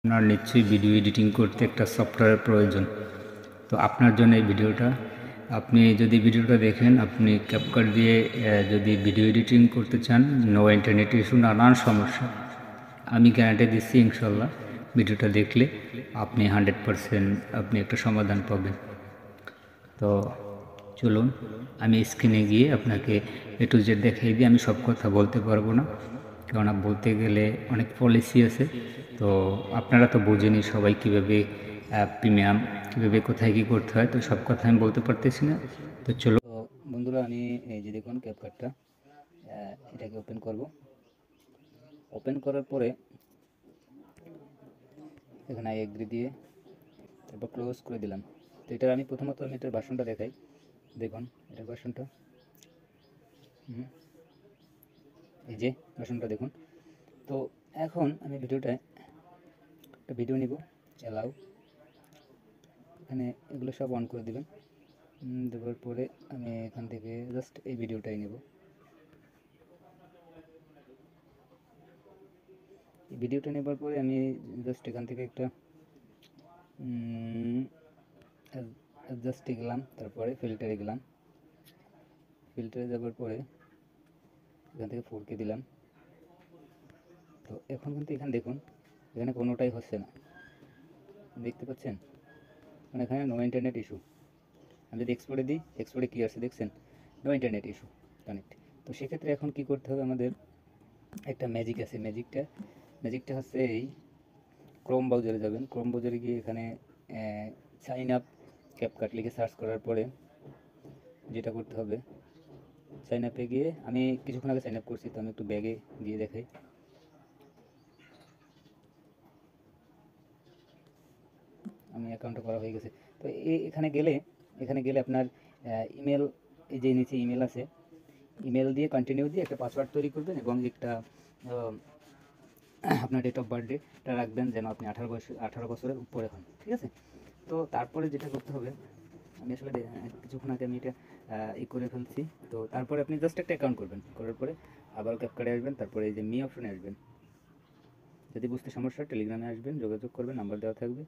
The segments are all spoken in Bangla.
আপনার নিশ্চয়ই ভিডিও এডিটিং করতে একটা সফটওয়্যারের প্রয়োজন। তো আপনার জন্য এই ভিডিওটা, আপনি যদি ভিডিওটা দেখেন, আপনি ক্যাপকাট দিয়ে যদি ভিডিও এডিটিং করতে চান, নো ইন্টারনেট ইস্যু, নানান সমস্যা, আমি গ্যারান্টি দিচ্ছি ইনশাল্লাহ ভিডিওটা দেখলে আপনি 100% আপনি একটা সমাধান পাবেন। তো চলুন আমি স্ক্রিনে গিয়ে আপনাকে এ টু জেড দেখিয়ে দিই। আমি সব কথা বলতে পারবো না, কেননা বলতে গেলে অনেক পলিসি আছে। তো আপনারা তো বোঝেনই সবাই কীভাবে প্রিমিয়াম কীভাবে কোথায় কী করতে হয়, তো সব কথা আমি বলতে পারতেছি না। তো চলো বন্ধুরা, আমি এই যে দেখুন ক্যাপকাটটা, এটাকে ওপেন করব। ওপেন করার পরে এখানে আই এগ্রি দিয়ে তারপর ক্লোজ করে দিলাম। তো এটার আমি প্রথমত এটার ভার্সনটা দেখাই। দেখুন এটার ভার্সনটা, এই যে ভার্সনটা দেখুন। তো এখন আমি ভিডিওটায় একটা ভিডিও নিব, অ্যালাউ, এখানে এগুলো সব অন করে দেবেন। দেওয়ার পরে আমি এখান থেকে জাস্ট এই ভিডিওটাই নেব। এই ভিডিওটা নেবার পরে আমি জাস্ট এখান থেকে একটা অ্যাডজাস্টে গেলাম, তারপরে ফিল্টারে গেলাম। ফিল্টারে যাবার পরে এখান থেকে 4K দিলাম। তো এখন কিন্তু এখানে দেখুন, এখানে কোনোটাই হচ্ছে না, দেখতে পাচ্ছেন? মানে এখানে নো ইন্টারনেট ইস্যু। আমি যদি এক্সপোর্টে দিই, এক্সপোর্টে কী আসছে দেখছেন? No internet issue, connect. তো সেক্ষেত্রে এখন কি করতে হবে আমাদের, একটা ম্যাজিক আছে। ম্যাজিকটা হচ্ছে এই, ক্রোম ব্রাউজারে যাবেন। ক্রোম ব্রাউজারে গিয়ে এখানে সাইন আপ ক্যাপকাট লিখে সার্চ করার পরে যেটা করতে হবে, সাইন আপে গিয়ে, আমি কিছুক্ষণ আগে সাইন আপ করছি, তো আমি একটু ব্যাগে গিয়ে দেখাই। আমি অ্যাকাউন্টটা করা হয়ে গেছে। তো এখানে গেলে আপনার ইমেল, এই যে নিচে ইমেল আছে, ইমেল দিয়ে কন্টিনিউ দিয়ে একটা পাসওয়ার্ড তৈরি করবেন এবং একটা আপনার ডেট অফ বার্থডেটা রাখবেন যেন আপনি 18 বছরের উপরে হন, ঠিক আছে? তো তারপরে যেটা করতে হবে, আমি আসলে কিছুক্ষণ আগে আমি এটা করে ফেলছি। তো তারপরে আপনি জাস্ট একটা অ্যাকাউন্ট করবেন, করার পরে আবার ক্যাপকাটে আসবেন, তারপরে এই যে মি অপশনে আসবেন। যদি বুঝতে সমস্যা, টেলিগ্রামে আসবেন, যোগাযোগ করবেন, নাম্বার দেওয়া থাকবে।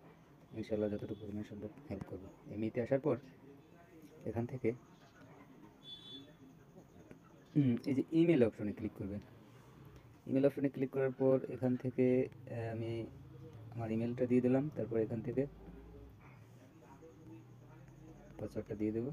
ইনশাল্লাহ যতটুকু পরিমাণ সম্ভব হেল্প করবো। এমনিতে আসার পর এখান থেকে এই যে ইমেল অপশনে ক্লিক করবেন। ইমেল অপশনে ক্লিক করার পর এখান থেকে আমি আমার ইমেলটা দিয়ে দিলাম, তারপর এখান থেকে পাসওয়ার্ডটা দিয়ে দেবো।